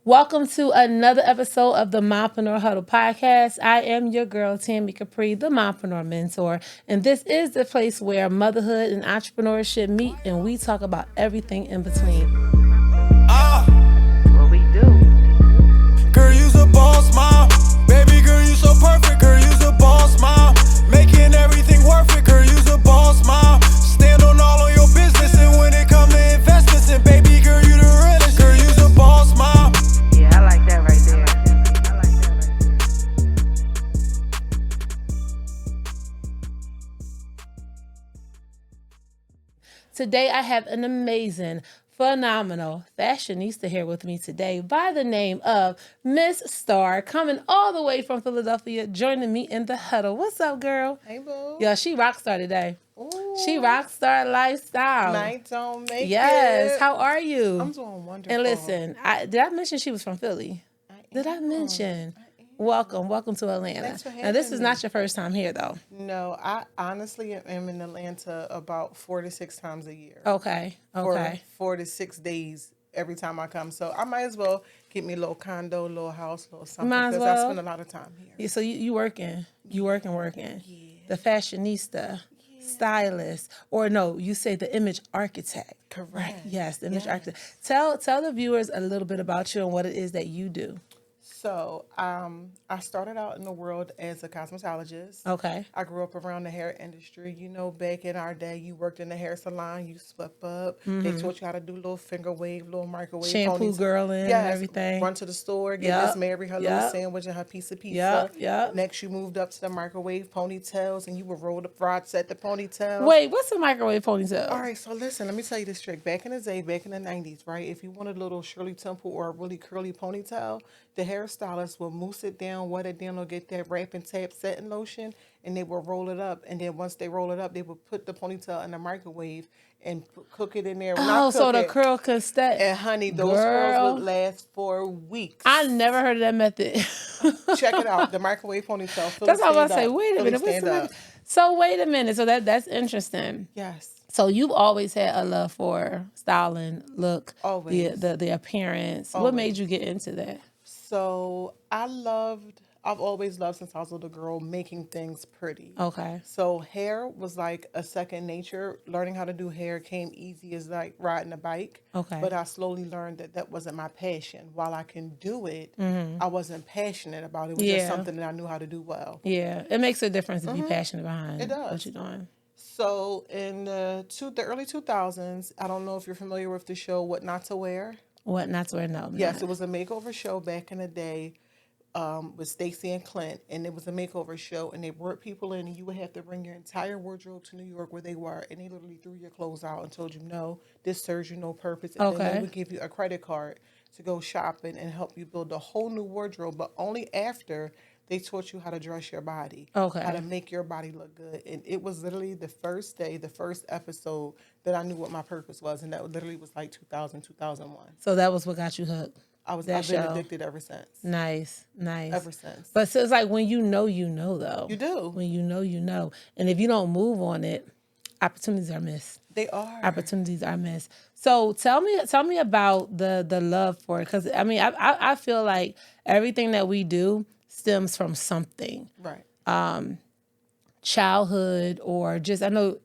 Welcome to another episode of the Mompreneur Huddle podcast. I am your girl, Tammy Capri, the Mompreneur Mentor, and this is the place where motherhood and entrepreneurship meet, and we talk about everything in between. What we do. Girl, you's a boss mom. Baby girl, you so perfect. Girl, you's a boss mom. Making everything worth it. Girl, you's a boss mom. Stand on all of your business, and when it come to investments, and baby girl, you the realest. Girl, you's a boss mom. Yeah, I like that right there. Today, I have an amazing, phenomenal fashionista here with me today by the name of Miss Star, coming all the way from Philadelphia, joining me in the huddle. What's up, girl? Hey, boo. Yeah, she rock star today. Ooh. She rock star lifestyle. Night don't make Yes. it. How are you? I'm doing wonderful. And listen, did I mention she was from Philly? Did I mention? Welcome to Atlanta. Thanks for Now, this having is me. not your first time here, though. No, I honestly am in Atlanta about 4 to 6 times a year. Okay. For 4 to 6 days every time I come. So I might as well get me a little condo, a little house, a little something. Might as Because well. I spend a lot of time here. Yeah, so you working. You working. Yeah. The fashionista, stylist, or no, you say the image architect. Correct. Yes, the image Yes. architect. Tell the viewers a little bit about you and what it is that you do. So I started out in the world as a cosmetologist. Okay. I grew up around the hair industry. You know, back in our day, you worked in the hair salon, you swept up. They taught you how to do little finger wave, little microwave. Shampoo ponies. girling and Yes, everything. Run to the store, get Yup, Miss Mary her yup. little sandwich and her piece of pizza. Yup. Next, you moved up to the microwave ponytails, and you would roll the front set the ponytails. Wait, what's a microwave ponytail? All right, so listen, let me tell you this trick. Back in the day, back in the 90s, right, if you wanted a little Shirley Temple or a really curly ponytail, the hairstylist will mousse it down, wet it down, or get that wrap and tap setting lotion, and they will roll it up. And then once they roll it up, they will put the ponytail in the microwave and cook it in there. Oh, so the curl can stay. And honey, those Girl. curls would last for weeks. I never heard of that method. Check it out, the microwave ponytail. That's how I stand say. up. Wait a Fully minute. What's stand the up. method? So wait a minute. So that's interesting. Yes. So you've always had a love for styling, look, Always. the appearance. What made you get into that? So I've always loved since I was a little girl making things pretty. Okay. So hair was like a second nature. Learning how to do hair came easy as like riding a bike. Okay. But I slowly learned that wasn't my passion. While I can do it, I wasn't passionate about it. It was Yeah. just something that I knew how to do well. Yeah, it makes a difference to be passionate behind It does. what you're doing. So in the early 2000s, I don't know if you're familiar with the show What Not to Wear. What not to wear? No. Yes, it was a makeover show back in the day with Stacey and Clint, and it was a makeover show, and they brought people in, and you would have to bring your entire wardrobe to New York where they were, and they literally threw your clothes out and told you, no, this serves you no purpose, and then Okay. they would give you a credit card to go shopping and help you build a whole new wardrobe, but only after they taught you how to dress your body, Okay. how to make your body look good. And it was literally the first day, the first episode that I knew what my purpose was, and that literally was like 2000, 2001. So that was what got you hooked. I've That been show. addicted ever since. Nice. Ever since. But so it's like when you know, though. You do. When you know. And if you don't move on it, opportunities are missed. They are. Opportunities are missed. So tell me about the love for it, because I mean I feel like everything that we do stems from something, Right. childhood, or just I know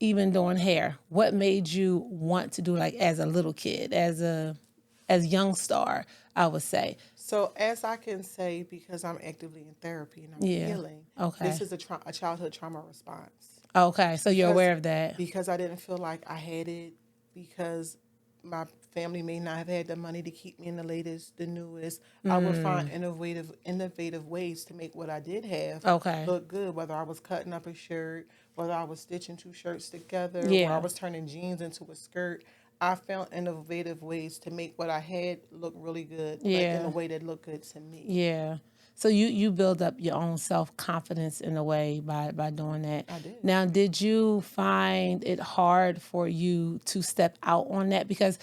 even doing hair. What made you want to do, like, as a little kid, as young star, I would say. So as I can say, because I'm actively in therapy and I'm Yeah. healing, Okay. this is a childhood trauma response. Okay, so you're Because- aware of that. Because I didn't feel like I had it, because my family may not have had the money to keep me in the latest, the newest. I would find innovative ways to make what I did have Okay. look good, whether I was cutting up a shirt, whether I was stitching two shirts together, Yeah. or I was turning jeans into a skirt. I found innovative ways to make what I had look really good, like Yeah. in a way that looked good to me. Yeah. So you build up your own self-confidence in a way by doing that. I did. Now, did you find it hard for you to step out on that? Because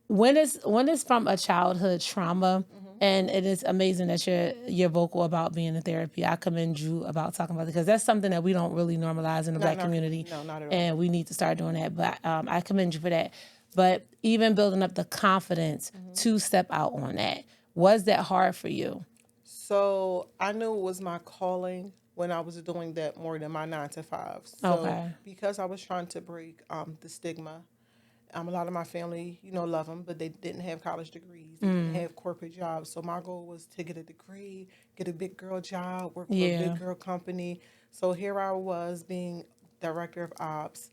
when it's from a childhood trauma, and it is amazing that you're vocal about being in therapy. I commend you about talking about it, because that's something that we don't really normalize in the Black community. No, not at all. And we need to start doing that. But I commend you for that. but even building up the confidence to step out on that. Was that hard for you? So I knew it was my calling when I was doing that more than my 9 to 5. So Okay. because I was trying to break the stigma, a lot of my family, love them, but they didn't have college degrees. They didn't have corporate jobs. So my goal was to get a degree, get a big girl job, work for a Yeah. big girl company. So here I was being director of ops,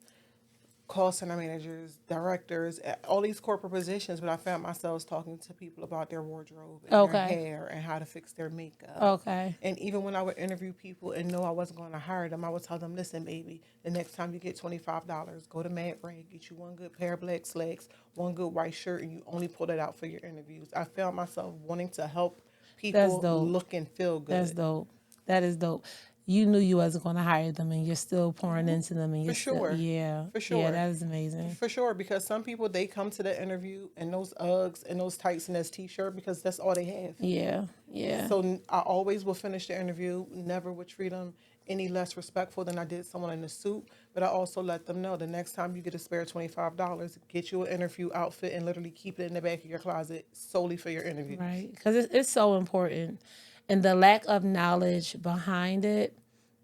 call center managers, directors, all these corporate positions, but I found myself talking to people about their wardrobe and their Okay. hair and how to fix their makeup. Okay. And even when I would interview people and know I wasn't going to hire them, I would tell them, listen, baby, the next time you get $25, go to Mad Brand, get you one good pair of black slacks, one good white shirt, and you only pull that out for your interviews. I found myself wanting to help people dope. look and feel good. That's dope. That is dope. You knew you wasn't going to hire them, and you're still pouring into them, and you're For sure. still, yeah, For sure. yeah, that is amazing. For sure, because some people, they come to the interview in those Uggs and those tights and this T-shirt because that's all they have. Yeah, yeah. So I always will finish the interview, never would treat them any less respectful than I did someone in a suit. But I also let them know the next time you get a spare $25, get you an interview outfit and literally keep it in the back of your closet solely for your interview. Right, because it's so important, and the lack of knowledge behind it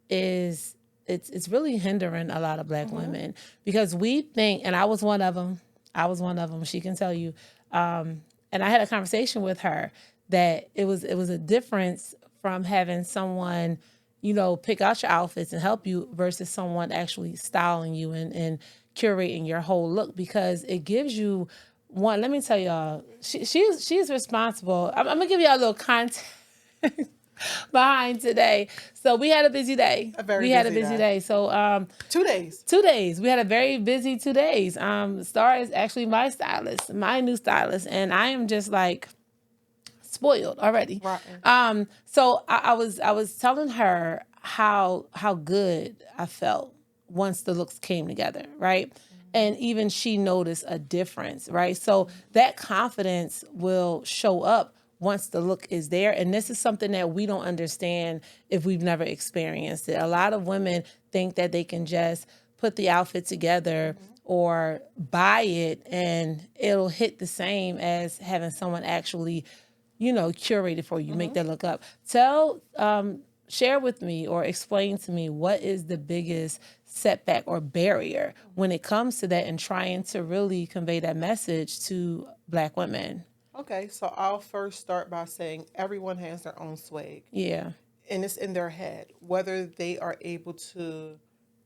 is it's really hindering a lot of Black women, because we think, and I was one of them. She can tell you, and I had a conversation with her that it was a difference from having someone, pick out your outfits and help you versus someone actually styling you and curating your whole look, because it gives you one. Let me tell y'all, she's responsible. I'm gonna give y'all a little context behind today. So we had a busy day. We had a busy day. So 2 days. 2 days. We had a very busy 2 days. Star is actually my stylist, my new stylist, and I am just like spoiled already. Right. So I was telling her how good I felt once the looks came together, right? And even she noticed a difference, right? So that confidence will show up once the look is there. And this is something that we don't understand if we've never experienced it. A lot of women think that they can just put the outfit together or buy it and it'll hit the same as having someone actually, curate it for you, make that look up. Share with me or explain to me, what is the biggest setback or barrier when it comes to that and trying to really convey that message to Black women? Okay, so I'll first start by saying everyone has their own swag. Yeah. And it's in their head, whether they are able to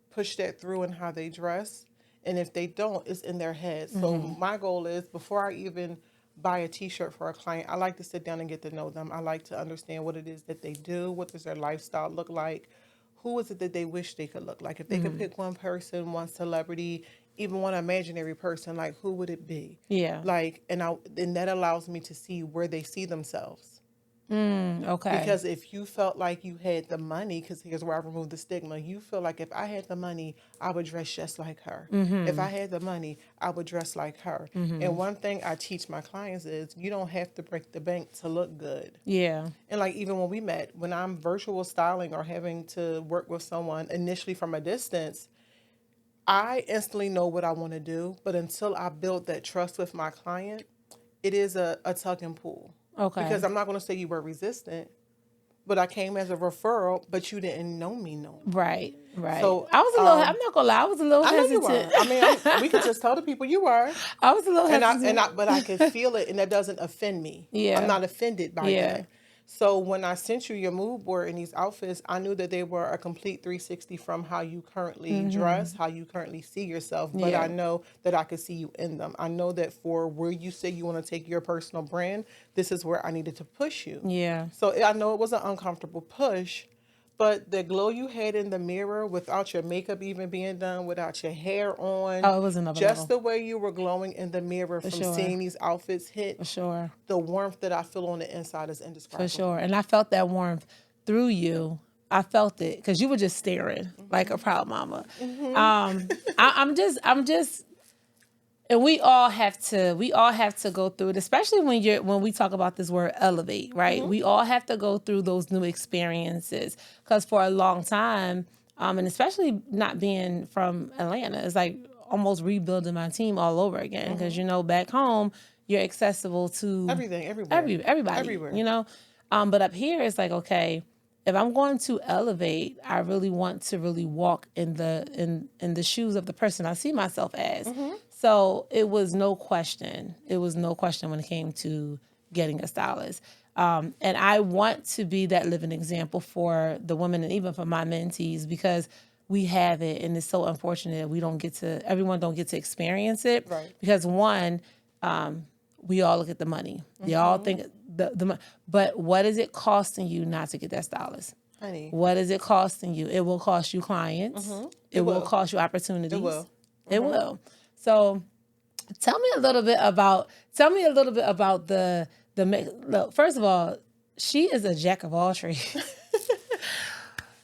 push that through in how they dress. And if they don't, it's in their head. So my goal is, before I even buy a T-shirt for a client, I like to sit down and get to know them. I like to understand what it is that they do, what does their lifestyle look like, who is it that they wish they could look like. If they could pick one person, one celebrity, even one imaginary person, like, who would it be? Yeah. Like, and that allows me to see where they see themselves. Okay. Because if you felt like you had the money, because here's where I remove the stigma, you feel like, if I had the money, I would dress just like her. If I had the money, I would dress like her. And one thing I teach my clients is, you don't have to break the bank to look good. Yeah. And like, even when we met, when I'm virtual styling or having to work with someone initially from a distance, I instantly know what I want to do. But until I build that trust with my client, it is a tug and pull. Okay. Because I'm not going to say you were resistant, but I came as a referral, but you didn't know me. Right. So I was a little, I'm not going to lie, I was a little I know you hesitant. were. I mean, we could just tell the people you were. I was a little hesitant. But I could feel it, and that doesn't offend me. Yeah. I'm not offended by that. So when I sent you your mood board and these outfits, I knew that they were a complete 360 from how you currently dress, how you currently see yourself. But I know that I could see you in them. I know that for where you say you want to take your personal brand, this is where I needed to push you. Yeah. So I know it was an uncomfortable push, but the glow you had in the mirror, without your makeup even being done, without your hair on, Oh, it was another just level. the way you were glowing in the mirror from sure. seeing these outfits hit, For sure. the warmth that I feel on the inside is indescribable. For sure. And I felt that warmth through you. I felt it because you were just staring like a proud mama. I'm just, and we all have to go through it, especially when we talk about this word elevate, right? We all have to go through those new experiences, because for a long time, and especially not being from Atlanta, it's like almost rebuilding my team all over again because back home you're accessible to Everything, everywhere. everybody, Everywhere. But up here it's like, okay, if I'm going to elevate, I really want to really walk in the shoes of the person I see myself as. So it was no question. It was no question when it came to getting a stylist. And I want to be that living example for the women and even for my mentees because we have it, and it's so unfortunate that everyone don't get to experience it. Right. Because one, we all look at the money. We all think but what is it costing you not to get that stylist? Honey. What is it costing you? It will cost you clients. It will cost you opportunities. It will. It will. So tell me a little bit about the look, first of all, she is a jack of all trades.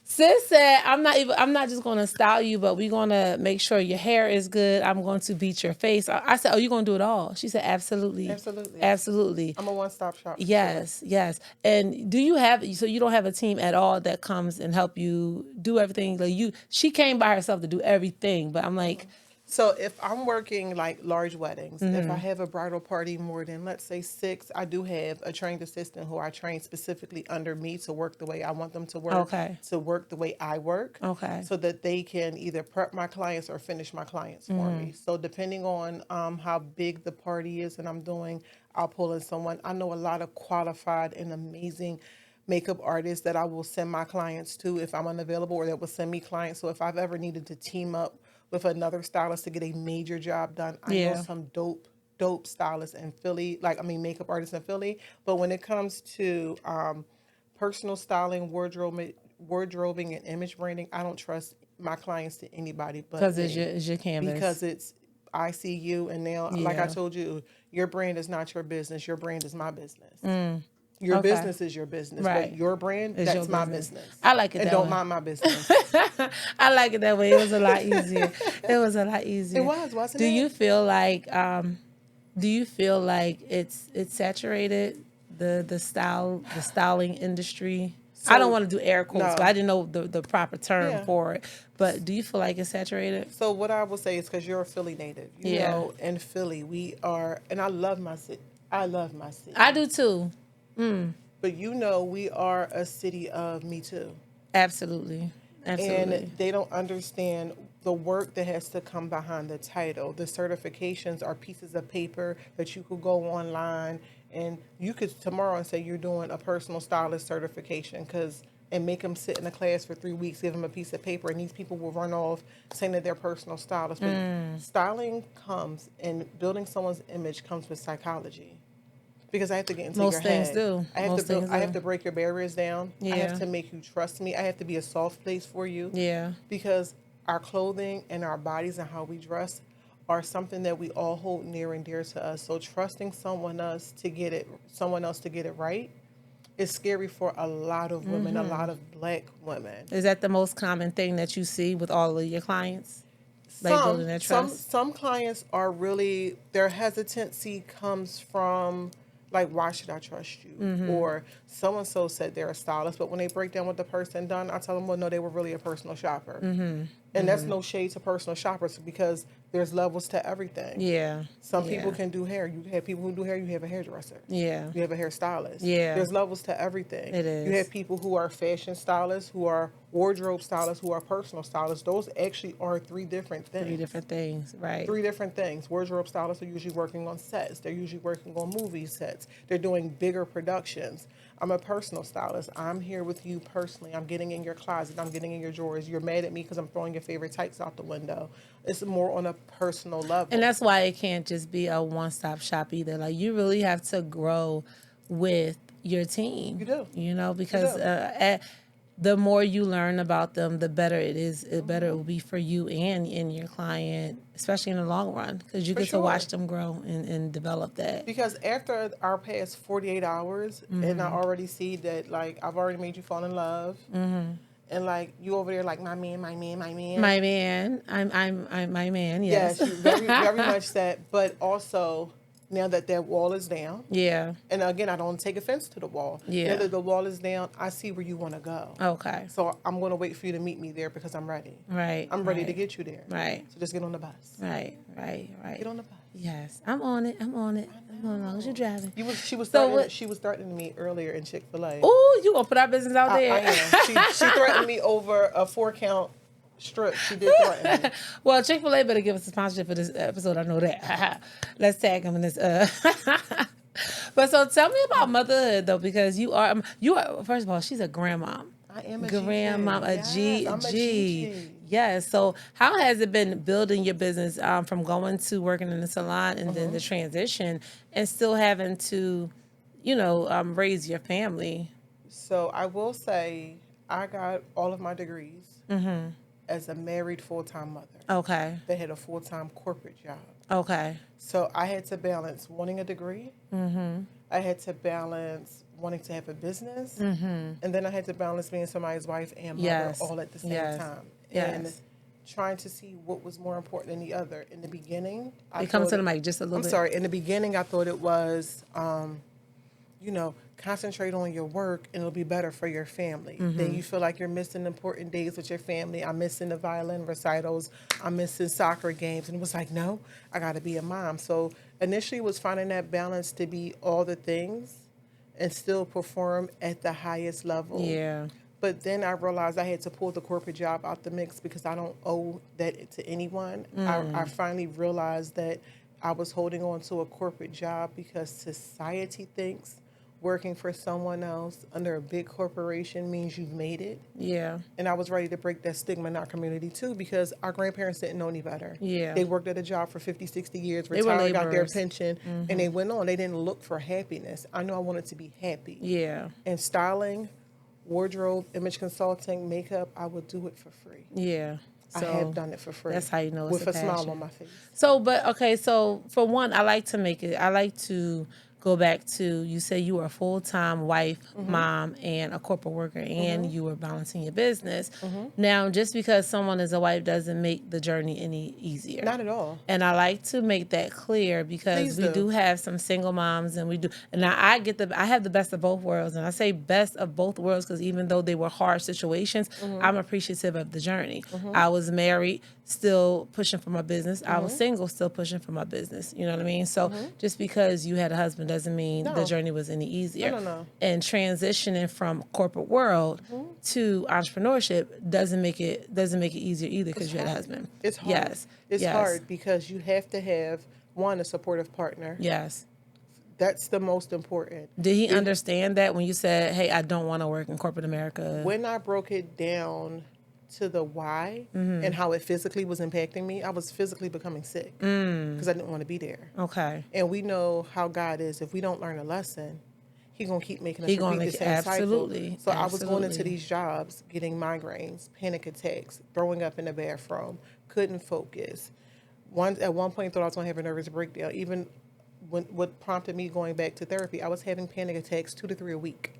Sis said, I'm not just going to style you, but we're going to make sure your hair is good. I'm going to beat your face. I said, oh, you're going to do it all? She said, absolutely. Absolutely. I'm a one-stop shop. Yes, yes. And so you don't have a team at all that comes and help you do everything? Like she came by herself to do everything, but I'm like, So if I'm working like large weddings, if I have a bridal party more than, let's say, 6, I do have a trained assistant who I train specifically under me to work the way I want them to work, Okay. to work the way I work, Okay. so that they can either prep my clients or finish my clients for me. So depending on how big the party is and I'm doing, I'll pull in someone. I know a lot of qualified and amazing makeup artists that I will send my clients to if I'm unavailable, or that will send me clients. So if I've ever needed to team up with another stylist to get a major job done, I know some dope stylists in Philly, makeup artists in Philly. But when it comes to personal styling, wardrobing, and image branding, I don't trust my clients to anybody but because me. it's your canvas. Because I see you, and now, like I told you, your brand is not your business. Your brand is my business. Your business is your business, Right. but your brand, that's my business. I like it and that don't way. mind my business. I like it that way. It was a lot easier. It was a lot easier. It was, wasn't Do it? you feel like it's saturated, the styling industry? I don't want to do air quotes, No. but I didn't know the proper term Yeah. for it. But do you feel like it's saturated? So what I will say is, because you're a Philly native, you know, in Philly we are, and I love my city. I love my city. I do too. But we are a city of Me Too. Absolutely. Absolutely. And they don't understand the work that has to come behind the title. The certifications are pieces of paper that you could go online and you could tomorrow and say you're doing a personal stylist certification, and make them sit in a class for 3 weeks, give them a piece of paper, and these people will run off saying that they're personal stylists. But styling comes, and building someone's image comes with psychology. Because I have to get into Most your things head. do. I have to break your barriers down. I Yeah. have to make you trust me. I have to be a soft place for you. Yeah. Because our clothing and our bodies and how we dress are something that we all hold near and dear to us. So trusting someone else to get it right is scary for a lot of women, a lot of Black women. Is that the most common thing that you see with all of your clients? Like building their trust? Some clients are really, their hesitancy comes from, like, why should I trust you? Or so-and-so said they're a stylist, but when they break down what the person done, I tell them, well, no, they were really a personal shopper. And that's no shade to personal shoppers, because there's levels to everything. Yeah. Some people can do hair. You have people who do hair. You have a hairdresser. Yeah. You have a hairstylist. Yeah. There's levels to everything. It is. You have people who are fashion stylists, who are wardrobe stylists, who are personal stylists. Those actually are 3 different things. 3 different things, right? 3 different things. Wardrobe stylists are usually working on sets. They're usually working on movie sets. They're doing bigger productions. I'm a personal stylist. I'm here with you personally. I'm getting in your closet. I'm getting in your drawers. You're mad at me because I'm throwing your favorite tights out the window. It's more on a personal level. And that's why it can't just be a one-stop shop either. Like, you really have to grow with your team. You do. You know, because the more you learn about them, the better it is. The better it will be for you and your client, especially in the long run, because you get to watch them grow and develop that. Because after our past 48 hours, and I already see that, like, I've already made you fall in love. And, like, you over there, like, my man. My man. I'm my man, yes. Yes, you very, very much that. But also, now that wall is down. Yeah. And again, I don't take offense to the wall. Yeah. Now that the wall is down, I see where you want to go. Okay. So I'm going to wait for you to meet me there because I'm ready. Right. I'm ready to get you there. Right. So just get on the bus. Right. Get on the bus. Yes. I'm on it. As long as you're driving. She was threatening me earlier in Chick-fil-A. Oh, you gonna put our business out there? I am. She threatened me over a 4-count strip. She did threaten me. Well, Chick-fil-A better give us a sponsorship for this episode. I know that. Let's tag them in this. But so tell me about motherhood though, because you are first of all, she's a grandmom. I am a grandmom, GG. I'm a GG. Yes. So how has it been building your business from going to working in the salon and then the transition and still having to, raise your family? So I will say I got all of my degrees as a married full-time mother. Okay. That had a full-time corporate job. Okay. So I had to balance wanting a degree. I had to balance wanting to have a business. And then I had to balance being somebody's wife and mother all at the same time. And trying to see what was more important than the other. In the beginning, come to the mic just a little bit. I'm sorry. In the beginning, I thought it was, concentrate on your work and it'll be better for your family. Then you feel like you're missing important days with your family. I'm missing the violin recitals. I'm missing soccer games. And it was like, no, I got to be a mom. So initially it was finding that balance to be all the things and still perform at the highest level. Yeah. But then I realized I had to pull the corporate job out the mix because I don't owe that to anyone. I finally realized that I was holding on to a corporate job because society thinks working for someone else under a big corporation means you've made it. Yeah. And I was ready to break that stigma in our community too because our grandparents didn't know any better. Yeah. They worked at a job for 50, 60 years, retired, got their pension, Mm-hmm. and they went on. They didn't look for happiness. I knew I wanted to be happy. Yeah. And styling, wardrobe, image consulting, makeup, I would do it for free. Yeah. I have done it for free. That's how you know it's with a a smile passion. on my face. So for one, I like to go back to, you say you were a full-time wife, mom, and a corporate worker, and you were balancing your business. Now, just because someone is a wife doesn't make the journey any easier. Not at all. And I like to make that clear because we do have some single moms, and I have the best of both worlds. And I say best of both worlds because even though they were hard situations, I'm appreciative of the journey. I was married, still pushing for my business. I was single, still pushing for my business. You know what I mean? So just because you had a husband doesn't mean the journey was any easier. No. And transitioning from corporate world to entrepreneurship doesn't make it easier either because you had a husband. It's hard. Yes. It's hard because you have to have, one, a supportive partner. Yes. That's the most important. Did he understand that when you said, hey, I don't want to work in corporate America? When I broke it down to the why and how it physically was impacting me, I was physically becoming sick because I didn't want to be there. Okay. And we know how God is. If we don't learn a lesson, He's going to keep making us repeat the same absolutely. cycle. So I was going into these jobs, getting migraines, panic attacks, throwing up in the bathroom, couldn't focus. At one point, thought I was going to have a nervous breakdown. Even what prompted me going back to therapy, I was having panic attacks 2 to 3 a week.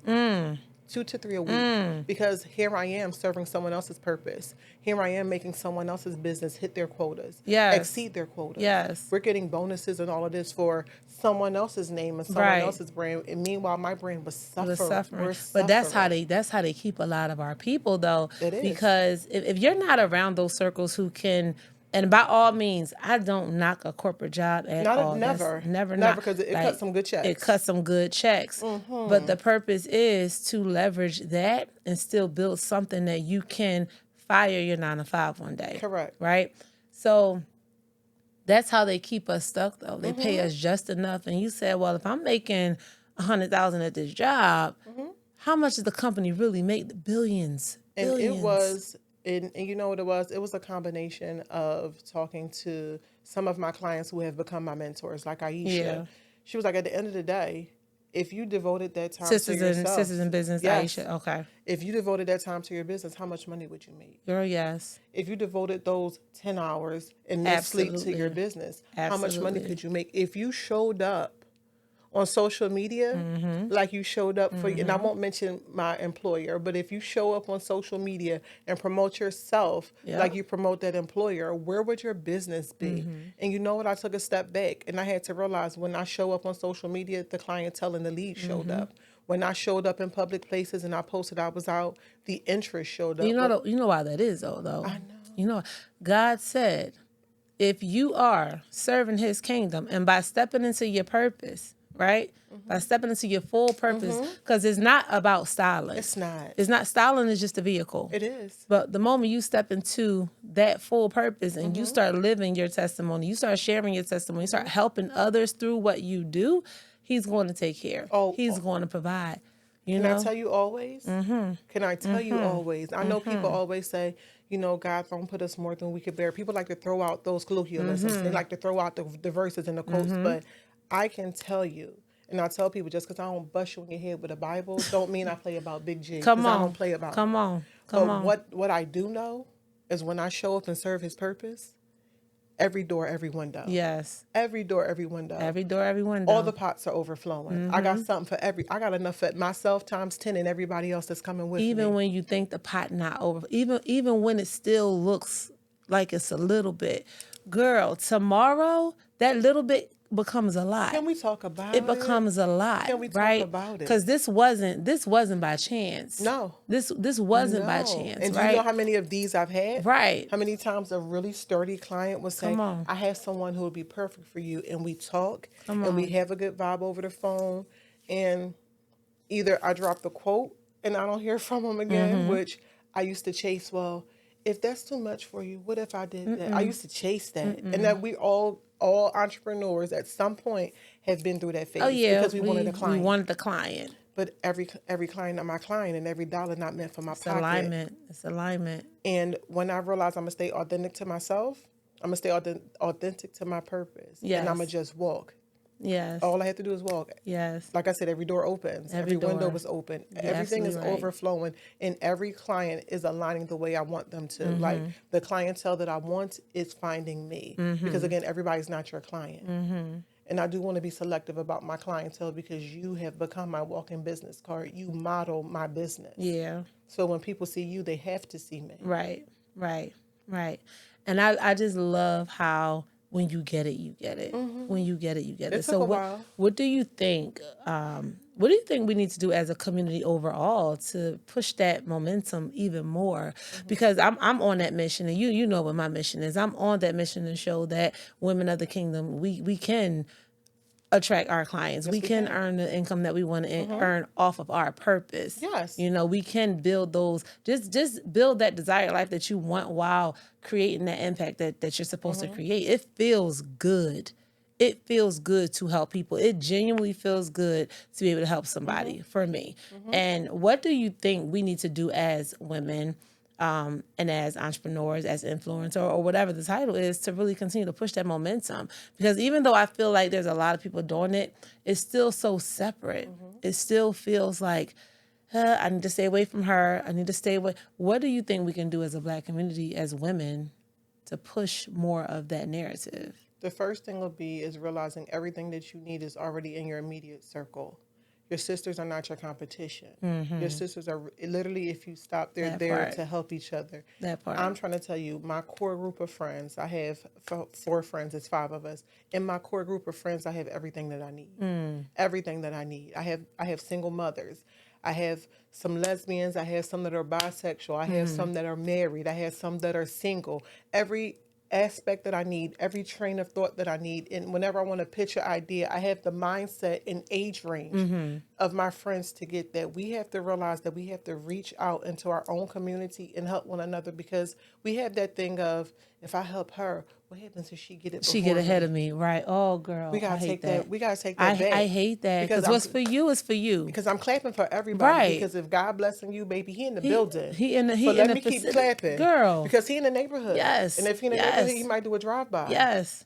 2 to 3 a week because here I am serving someone else's purpose. Here I am making someone else's business hit their quotas, exceed their quotas. Yes. We're getting bonuses and all of this for someone else's name and someone else's brand. And meanwhile, my brand was suffering. But that's how they keep a lot of our people though. It is. Because if you're not around those circles who can. And by all means, I don't knock a corporate job at all. Never, because it cuts some good checks. It cuts some good checks. But the purpose is to leverage that and still build something that you can fire your 9 to 5 one day. Correct. Right? So that's how they keep us stuck, though. They pay us just enough. And you said, well, if I'm making $100,000 at this job, how much does the company really make? Billions. And it was... And you know what it was? It was a combination of talking to some of my clients who have become my mentors, like Aisha. Yeah. She was like, at the end of the day, if you devoted that time to yourself. Sisters in business, yes. Aisha. Okay. If you devoted that time to your business, how much money would you make? Girl, yes. If you devoted those 10 hours and missed sleep to your business, how much money could you make? If you showed up on social media, like you showed up for, and I Mm-hmm. won't mention my employer, but if you show up on social media and promote yourself like Yep. you promote that employer, where would your business be? Mm-hmm. And you know what? I took a step back and I had to realize when I show up on social media, the clientele and the lead showed Mm-hmm. up. When I showed up in public places and I posted I was out, the interest showed up. You know why that is, though. I know. You know, God said, if you are serving His kingdom and by stepping into your purpose, right? By stepping into your full purpose, because it's not about styling. It's not. It's not styling is just a vehicle. It is. But the moment you step into that full purpose and you start living your testimony, you start sharing your testimony, you start helping others through what you do, He's going to take care. He's going to provide. You Can know? I tell you always? Can I tell you always? I know people always say, you know, God don't put us more than we could bear. People like to throw out those colloquialisms. They like to throw out the verses and the quotes. But I can tell you, and I tell people, just because I don't bust you in your head with a Bible, don't mean I play about Big G. Come 'cause on. I don't play about it. Come on. What I do know is when I show up and serve His purpose, every door, every window. Yes. Every door, every window. Every door, every window. All the pots are overflowing. I got something for I got enough for myself times 10 and everybody else that's coming with me. Even when you think the pot not over, even when it still looks like it's a little bit, girl, tomorrow that little bit becomes a lot. Can we talk about It becomes a lot. Can we talk right? about it? Because this wasn't by chance. No. This wasn't by No. chance. And do right? you know how many of these I've had? Right. How many times a really sturdy client will say, Come on. I have someone who would be perfect for you. And we talk and we have a good vibe over the phone. And either I drop the quote and I don't hear from them again, which I used to chase. Well, if that's too much for you, what if I did that? I used to chase that. And that we all entrepreneurs at some point have been through that phase. Oh yeah, Because we wanted a client. We wanted the client. But every client not my client and every dollar not meant for my It's pocket. alignment. It's alignment. And when I realized I'm going to stay authentic to myself, I'm going to stay authentic to my purpose. Yes. And I'm going to just walk. Yes. All I have to do is walk. Yes. Like I said, every door opens. Every window door. was open. You're Everything is absolutely right. overflowing. And every client is aligning the way I want them to. Like the clientele that I want is finding me. Because again, everybody's not your client. And I do want to be selective about my clientele because you have become my walking business card. You model my business. Yeah. So when people see you, they have to see me. Right. And I just love how when you get it, you get it. When you get it, you get it. It took a while. What do you think? What do you think we need to do as a community overall to push that momentum even more? Because I'm on that mission, and you know what my mission is. I'm on that mission to show that women of the kingdom we can attract our clients. We can earn the income that we want to earn off of our purpose. Yes. You know, we can build those, just build that desired life that you want while creating that impact that you're supposed to create. It feels good. It feels good to help people. It genuinely feels good to be able to help somebody, for me. And what do you think we need to do as women and as entrepreneurs, as influencers, or whatever the title is, to really continue to push that momentum? Because even though I feel like there's a lot of people doing it, it's still so separate. It still feels like, I need to stay away from her. I need to stay away. What do you think we can do as a Black community, as women, to push more of that narrative? The first thing will be is realizing everything that you need is already in your immediate circle. Your sisters are not your competition. Your sisters are literally, if you stop, they're That there part. to help each other. That part. I'm trying to tell you, my core group of friends, I have 4 friends, it's 5 of us. In my core group of friends, I have everything that I need. Everything that I need. I have single mothers. I have some lesbians. I have some that are bisexual. I have some that are married. I have some that are single. Every aspect that I need, every train of thought that I need. And whenever I want to pitch an idea, I have the mindset and age range of my friends to get that. We have to realize that we have to reach out into our own community and help one another, because we have that thing of, if I help her, what happens if she get it before She get ahead me? of me, right? Oh, girl, We gotta I hate take that. We gotta take that back. I hate that, because I'm- what's for you is for you. Because I'm clapping for everybody. Right. Because if God blessing you, baby, he in the building. he in the so let in me the keep facility. clapping, Girl. Because he in the neighborhood. Yes. And if he in the Yes. neighborhood, he might do a drive by. Yes.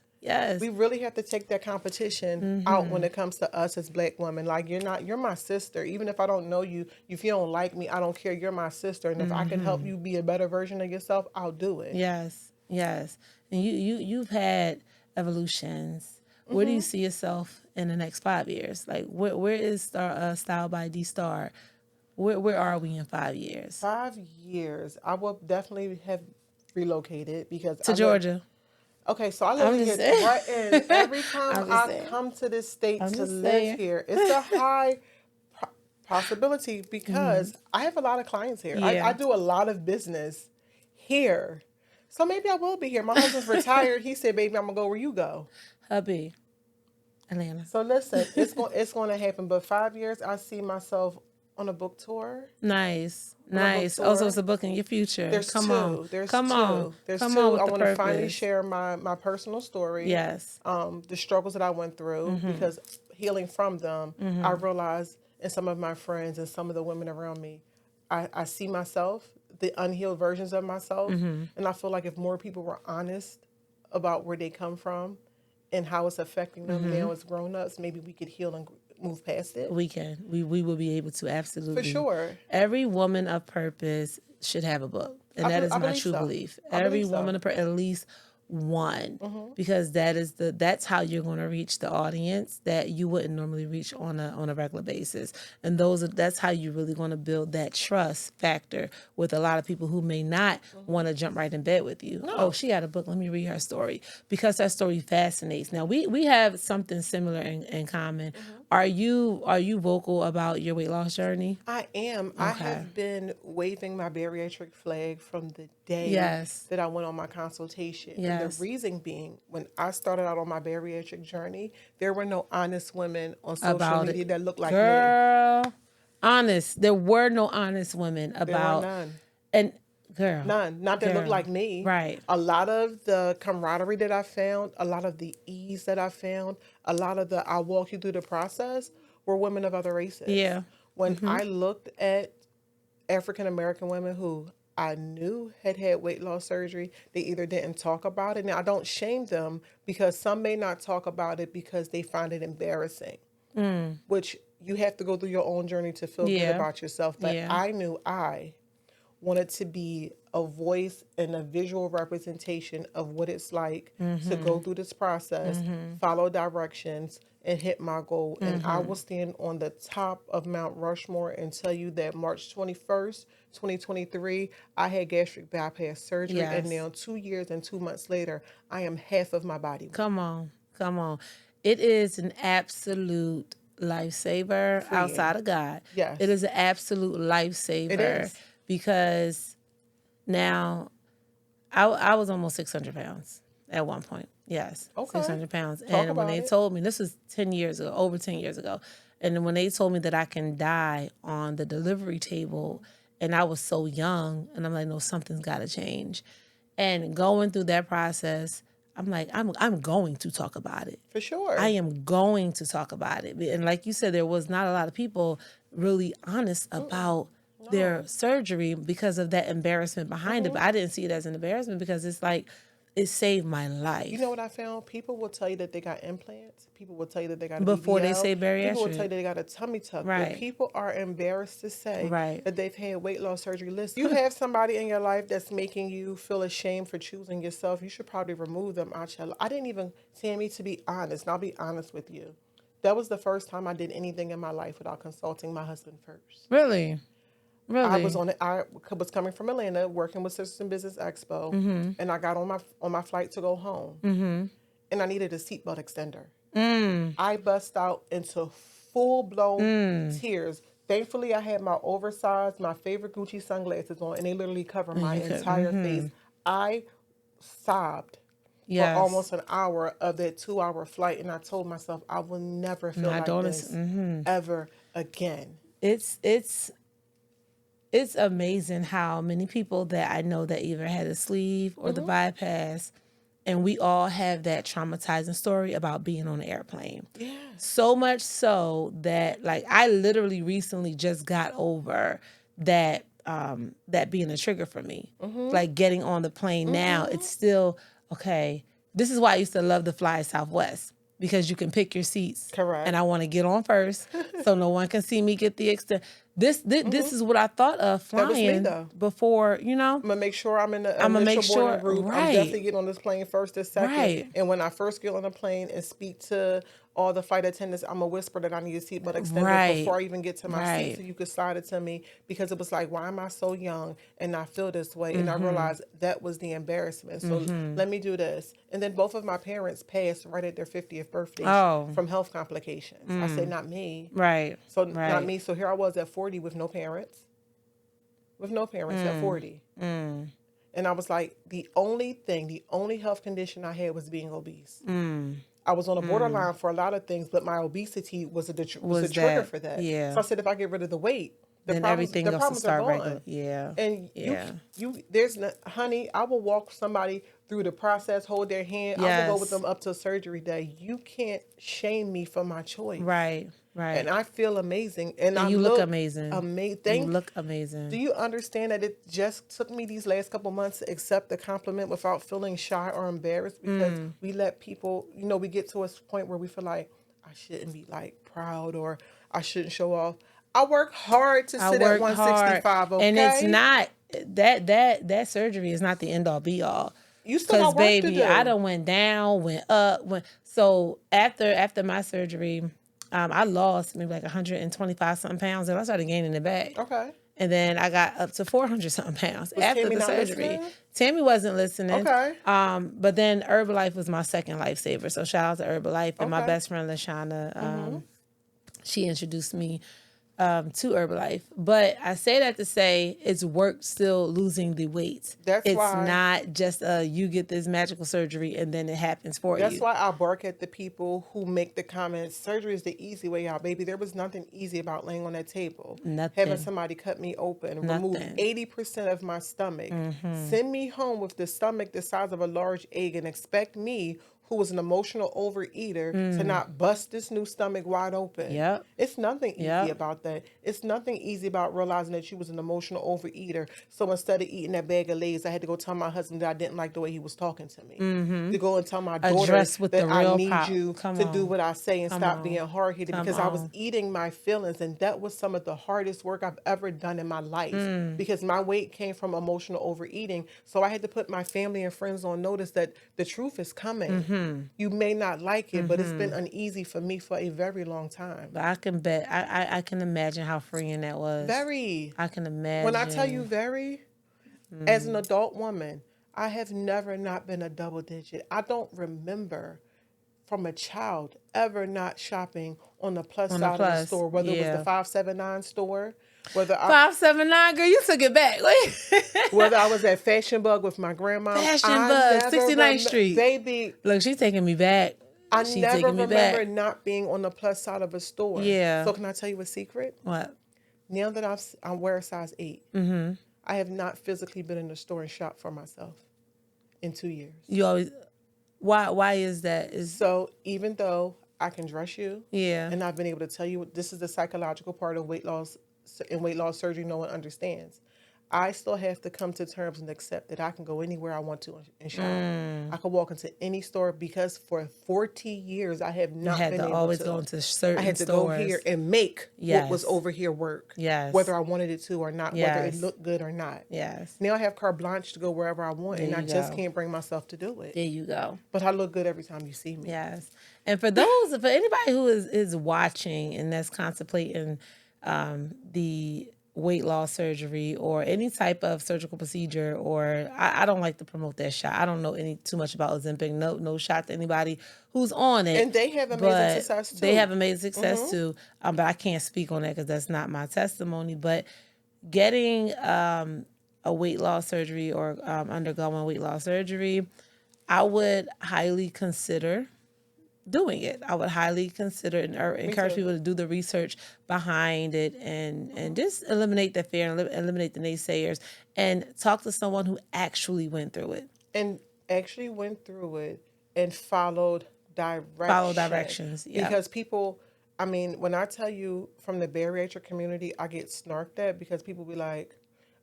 We really have to take that competition out when it comes to us as Black women. Like, you're my sister. Even if I don't know you, if you don't like me, I don't care. You're my sister. And if I can help you be a better version of yourself, I'll do it. Yes. And you've had evolutions Where do you see yourself in the next 5 years? Like, where is Style by D Star? Where are we in 5 years? 5 years, I will definitely have relocated because To Georgia. Okay, so I live I'm here just saying. threatened every time I'm just I saying. come to this state I'm to just live saying. here. It's a high possibility because I have a lot of clients here. Yeah. I do a lot of business here. So maybe I will be here. My husband's retired. He said, baby, I'm going to go where you go. Hubby. Atlanta. So listen, it's going to happen. But 5 years, I see myself on a book tour. Nice. On a book Nice. tour. Also, it's a book in your future. There's Come two. on. There's Come two. on. There's Come two. on with I the want to finally purpose. share my personal story. Yes. The struggles that I went through because healing from them, I realized in some of my friends and some of the women around me, I see myself, the unhealed versions of myself, and I feel like if more people were honest about where they come from and how it's affecting them now as grown-ups, maybe we could heal and move past it. We can. We will be able to, absolutely. For sure. Every woman of purpose should have a book. And that is my true belief. Every woman of purpose, at least one. Because that's how you're going to reach the audience that you wouldn't normally reach on a regular basis. And that's how you're really going to build that trust factor with a lot of people who may not want to jump right in bed with you. No. Oh, she had a book. Let me read her story. Because that story fascinates. Now, we have something similar in common. Are you vocal about your weight loss journey? I am. Okay. I have been waving my bariatric flag from the day that I went on my consultation. Yes. And the reason being, when I started out on my bariatric journey, there were no honest women on social media that looked like me. Girl, honest. There were no honest women about. There were none. And girl. None. Not that looked like me. Right. A lot of the camaraderie that I found, a lot of the ease that I found, a lot of the I'll walk you through the process were women of other races. Yeah. When I looked at African American women who I knew had weight loss surgery, they either didn't talk about it. Now, I don't shame them because some may not talk about it because they find it embarrassing, which you have to go through your own journey to feel good about yourself. But I knew I wanted to be a voice and a visual representation of what it's like to go through this process, follow directions, and hit my goal. And I will stand on the top of Mount Rushmore and tell you that March 21st, 2023, I had gastric bypass surgery. Yes. And now 2 years and 2 months later, I am half of my body weight. Come on. It is an absolute lifesaver outside of God. Yes. It is an absolute lifesaver. It is. Because now I was almost 600 pounds at one point. Yes. Okay. 600 pounds. Talk And when they about it. told me, this was 10 years ago, over 10 years ago. And then when they told me that I can die on the delivery table, and I was so young, and I'm like, no, something's got to change. And going through that process, I'm like, I'm going to talk about it. For sure. I am going to talk about it. And like you said, there was not a lot of people really honest about their surgery because of that embarrassment behind it. But I didn't see it as an embarrassment because it's like, it saved my life. You know what I found? People will tell you that they got implants. People will tell you that they got a Before they BBL. say bariatric. People will tell you that they got a tummy tuck. Right. But people are embarrassed to say Right. that they've had weight loss surgery. Listen, you have somebody in your life that's making you feel ashamed for choosing yourself. You should probably remove them out your life. I didn't even, Tammy, to be honest, and I'll be honest with you. That was the first time I did anything in my life without consulting my husband first. Really? I was coming from Atlanta, working with Sisters in Business Expo, and I got on my flight to go home, and I needed a seatbelt extender. I bust out into full blown tears. Thankfully, I had my oversized, my favorite Gucci sunglasses on, and they literally covered my entire face. I sobbed for almost an hour of that 2-hour flight, and I told myself I will never feel like this ever again. It's amazing how many people that I know that either had a sleeve or the bypass, and we all have that traumatizing story about being on an airplane. Yeah. So much so that, like, I literally recently just got over that that being a trigger for me. Like, getting on the plane now, it's still, okay, this is why I used to love to fly Southwest. because you can pick your seats. Correct. And I want to get on first so no one can see me get the extent. This is what I thought of That was me, flying though. before, you know. I'm gonna make sure I'm in the I'ma initial make boarding sure- group. right. I'm definitely getting on this plane first or second. Right. And when I first get on the plane and speak to all the flight attendants, I'm gonna whisper that I need a seatbelt extender Right. before I even get to my Right. seat, so you could slide it to me. Because it was like, why am I so young and I feel this way? And I realized that was the embarrassment. So let me do this. And then both of my parents passed right at their 50th birthday from health complications. I said, not me. Right. So right. not me. So here I was at 40 with no parents. At 40. And I was like, the only health condition I had was being obese. I was on a borderline for a lot of things, but my obesity was a trigger for that. Yeah. So I said, if I get rid of the weight, Then everything else will problems are start gone. regular. Yeah. And honey, I will walk somebody through the process, hold their hand. I will go with Yes. them up to surgery day. You can't shame me for my choice. Right. Right. And I feel amazing. And I you look amazing. Amazing. You look amazing. Do you understand that it just took me these last couple months to accept the compliment without feeling shy or embarrassed? Because we let people, we get to a point where we feel like, I shouldn't be like proud or I shouldn't show off. I work hard to sit at 165, okay? And it's not that surgery is not the end all be all. You still got work to baby, do. I done went down, went up, so after my surgery, I lost maybe like 125 something pounds, and I started gaining it back. Okay. And then I got up to 400 something pounds after Tammy the not surgery. listening? Tammy wasn't listening. Okay. But then Herbalife was my second lifesaver. So shout out to Herbalife. And my Okay. best friend LaShawna, she introduced me to Herbalife. But I say that to say it's work still losing the weight. It's why- not just you get this magical surgery and then it happens for you. That's why I bark at the people who make the comments, surgery is the easy way out, baby. There was nothing easy about laying on that table. Nothing. Having somebody cut me open, remove Nothing. 80% of my stomach, send me home with the stomach the size of a large egg and expect me, who was an emotional overeater, to not bust this new stomach wide open. Yep. It's nothing easy Yep. about that. It's nothing easy about realizing that you was an emotional overeater. So instead of eating that bag of Lay's, I had to go tell my husband that I didn't like the way he was talking to me. To go and tell my daughter Address with that the I real need pop. you Come to on. do what I say and Come stop on. being hard-headed, Come because I was on. eating my feelings, and that was some of the hardest work I've ever done in my life, because my weight came from emotional overeating. So I had to put my family and friends on notice that the truth is coming. You may not like it, but it's been uneasy for me for a very long time. But I can bet, I can imagine how freeing that was. Very. I can imagine. When I tell you very, as an adult woman, I have never not been a double digit. I don't remember from a child ever not shopping on the plus On the side of the plus, store, whether it yeah. was the 579 store, whether 579, girl, you took it back. whether I was at Fashion Bug with my grandma. Fashion I Bug, never 69th Street. Baby, Look, she's taking me back. I She's never taking me remember back. not being on the plus side of a store. Yeah. So can I tell you a secret? What? Now that I wear a size 8, I have not physically been in the store and shopped for myself in 2 years. You always. Why is that? So even though I can dress you, Yeah. and I've been able to tell you, this is the psychological part of weight loss and weight loss surgery no one understands. I still have to come to terms and accept that I can go anywhere I want to and shop. I can walk into any store, because for 40 years I have not had been to able always to. go into certain I had to stores. go here and make what was Yes. over here work. Yes. Whether I wanted it to or not, whether it Yes. looked good or not. Yes. Now I have carte blanche to go wherever I want, and There I you just go. can't bring myself to do it. There you go. But I look good every time you see me. Yes. And for anybody who is watching and that's contemplating the weight loss surgery or any type of surgical procedure, or I don't like to promote that shot. I don't know too much about Ozempic. No shot to anybody who's on it. And they have amazing but success, too. They have amazing success too. But I can't speak on that because that's not my testimony. But getting a weight loss surgery or undergoing weight loss surgery, I would highly consider doing it. I would highly consider and encourage people to do the research behind it and just eliminate the fear and eliminate the naysayers and talk to someone who actually went through it. And actually went through it and followed directions. Follow directions, yeah. Because people, I mean, when I tell you from the bariatric community, I get snarked at because people be like,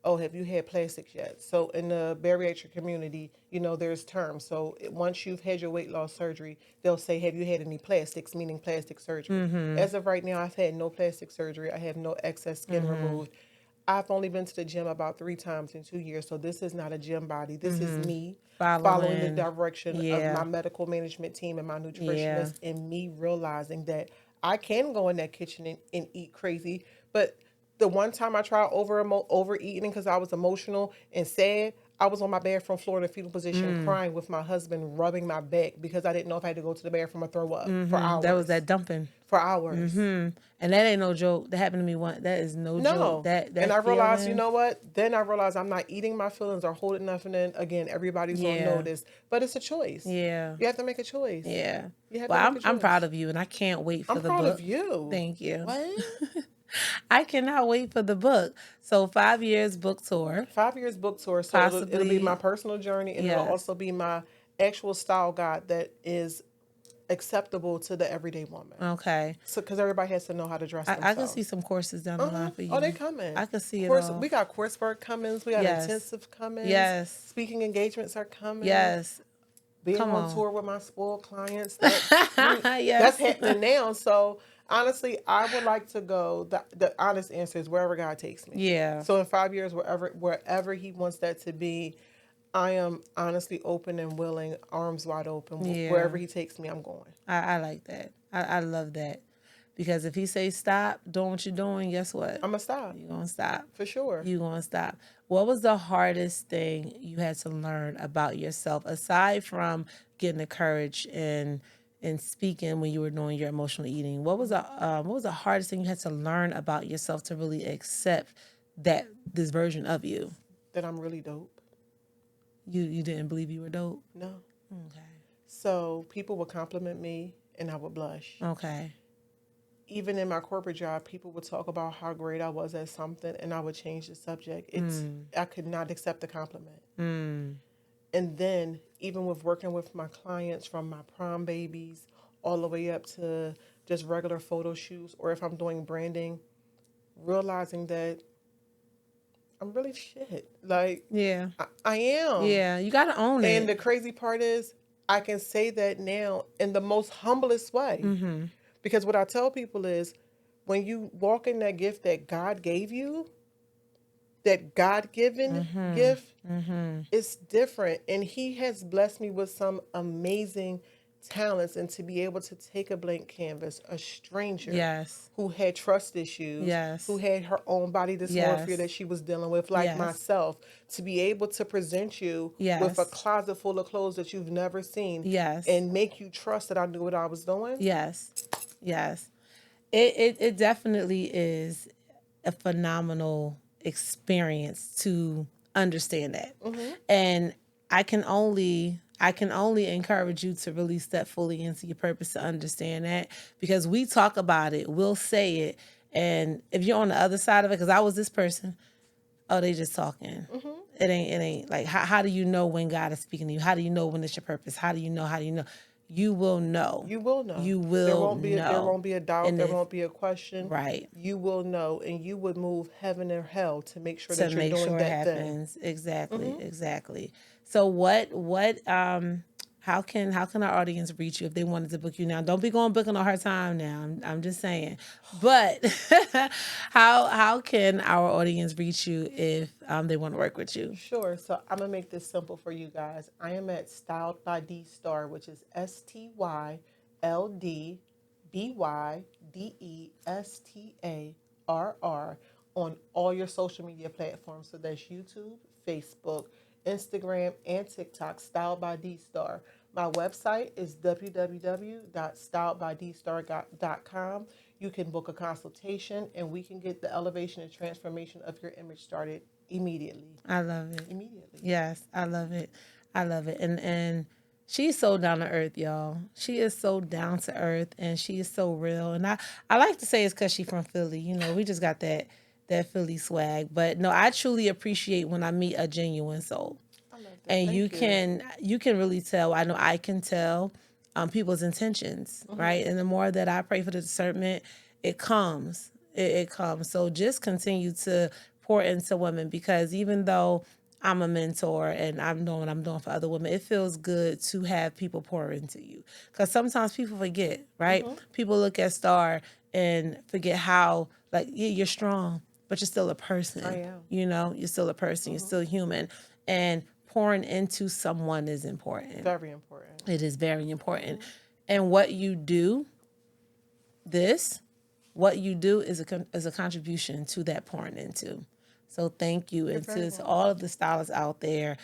oh, have you had plastics yet? So in the bariatric community, there's terms. So once you've had your weight loss surgery, they'll say, have you had any plastics, meaning plastic surgery? As of right now, I've had no plastic surgery. I have no excess skin removed. I've only been to the gym about 3 times in 2 years. So this is not a gym body. This is me following the direction of my medical management team and my nutritionist, and me realizing that I can go in that kitchen and eat crazy. But the one time I tried overeating because I was emotional and sad, I was on my bathroom floor in a fetal position crying with my husband rubbing my back because I didn't know if I had to go to the bathroom or throw up for hours. That was that dumping. For hours. And that ain't no joke. That happened to me once. That is no joke. That and I realized, feeling, you know what? Then I realized I'm not eating my feelings or holding nothing in. Again, everybody's gonna know this, but it's a choice. Yeah, you have to make a choice. Yeah. You have well, to make a choice. I'm proud of you, and I can't wait for the book. I'm proud of you. Thank you. What? I cannot wait for the book. So 5 years book tour. 5 years book tour. So it'll be my personal journey, and it'll also be my actual style guide that is acceptable to the everyday woman. Okay. So because everybody has to know how to dress themselves. I can see some courses down the line for you. Oh, they coming. I can see it all. We got coursework coming. We got intensive coming. Yes. Speaking engagements are coming. Yes. Being on tour with my spoiled clients. That's happening now. So honestly, I would like to go. The honest answer is wherever God takes me. Yeah. So in 5 years, wherever He wants that to be, I am honestly open and willing, arms wide open. Yeah. Wherever He takes me, I'm going. I like that. I love that. Because if He says stop doing what you're doing, guess what? I'm going to stop. You're going to stop. For sure. You're going to stop. What was the hardest thing you had to learn about yourself, aside from getting the courage and speaking when you were doing your emotional eating? What was the hardest thing you had to learn about yourself to really accept this version of you? That I'm really dope. You didn't believe you were dope? No. Okay. So people would compliment me and I would blush. Okay. Even in my corporate job, people would talk about how great I was at something and I would change the subject. I could not accept the compliment. And then even with working with my clients, from my prom babies all the way up to just regular photo shoots, or if I'm doing branding, realizing that I'm really shit. Like, yeah, I am. Yeah, you got to own it. And the crazy part is I can say that now in the most humblest way. Mm-hmm. Because what I tell people is when you walk in that gift that God gave you, that God-given gift, it's different. And He has blessed me with some amazing talents, and to be able to take a blank canvas, a stranger who had trust issues, who had her own body dysmorphia that she was dealing with, like myself, to be able to present you with a closet full of clothes that you've never seen, and make you trust that I knew what I was doing. Yes. It definitely is a phenomenal experience to understand that. And I can only encourage you to really step fully into your purpose to understand that, because we talk about it, we'll say it, and if you're on the other side of it, because I was this person, oh, they just talking. It ain't like, how do you know when God is speaking to you? How do you know when it's your purpose? How do you know? You will know. You will know. You will know. There won't be a doubt. And there won't be a question. Right. You will know, and you would move heaven or hell to make sure that you're doing that thing. Exactly. So how can our audience reach you if they wanted to book you now? Don't be going booking a hard time now. I'm just saying. But how can our audience reach you if they want to work with you? Sure. So I'm gonna make this simple for you guys. I am at Styled by D Star, which is STYLDBYDESTARR on all your social media platforms. So that's YouTube, Facebook, Instagram, and TikTok, Styled by D Star. My website is www.styledbydstar.com. You can book a consultation, and we can get the elevation and transformation of your image started immediately. I love it. Immediately. Yes, I love it. And she's so down to earth, y'all. She is so down to earth, and she is so real. And I like to say it's because she's from Philly. You know, we just got that Philly swag. But no, I truly appreciate when I meet a genuine soul. I love that. And you can really tell. I know I can tell people's intentions, right? And the more that I pray for the discernment, it comes. It comes. So just continue to pour into women, because even though I'm a mentor and I'm doing what I'm doing for other women, it feels good to have people pour into you. Because sometimes people forget, right? People look at Star and forget how, like, yeah, you're strong, but you're still a person. I am. You know, you're still a person. You're still human. And pouring into someone is important. Very important. It is very important. And what you do, what you do is a contribution to that pouring into. So thank you. And to all of the stylists out there,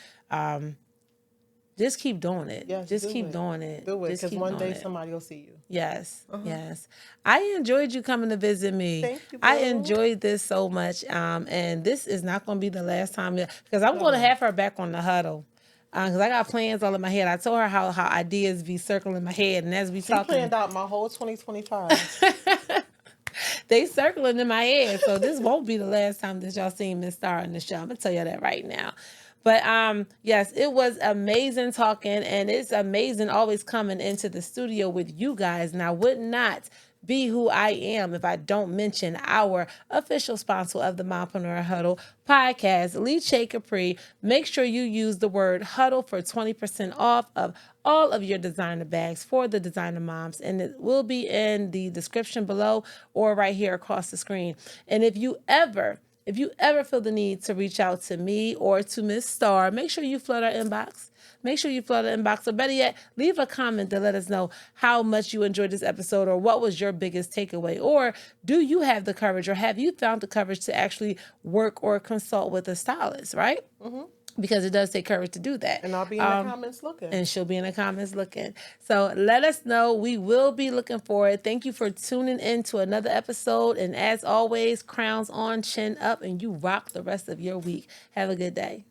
just keep doing it. Yes, just do keep it. doing it. Do it, Just because keep one doing day it. somebody will see you. Yes, yes. I enjoyed you coming to visit me. Thank you, I boo. enjoyed this so much. And this is not going to be the last time, because I'm going to have her back on the huddle. Because I got plans all in my head. I told her how ideas be circling my head, and as we She talking, planned out my whole 2025. they circling in my head. So this won't be the last time that y'all seen Miss Star on the show. I'm gonna tell you that right now. But yes, it was amazing talking, and it's amazing always coming into the studio with you guys. And I would not be who I am if I don't mention our official sponsor of the Mompreneur Huddle podcast, Lee Capri. Make sure you use the word huddle for 20% off of all of your designer bags for the designer moms, and it will be in the description below or right here across the screen. And if you ever feel the need to reach out to me or to Miss Star, make sure you flood our inbox. Make sure you flood the inbox. Or better yet, leave a comment to let us know how much you enjoyed this episode, or what was your biggest takeaway. Or do you have the courage, or have you found the courage to actually work or consult with a stylist, right? Because it does take courage to do that. And I'll be in the comments looking. And she'll be in the comments looking. So let us know. We will be looking forward. Thank you for tuning in to another episode. And as always, crowns on, chin up, and you rock the rest of your week. Have a good day.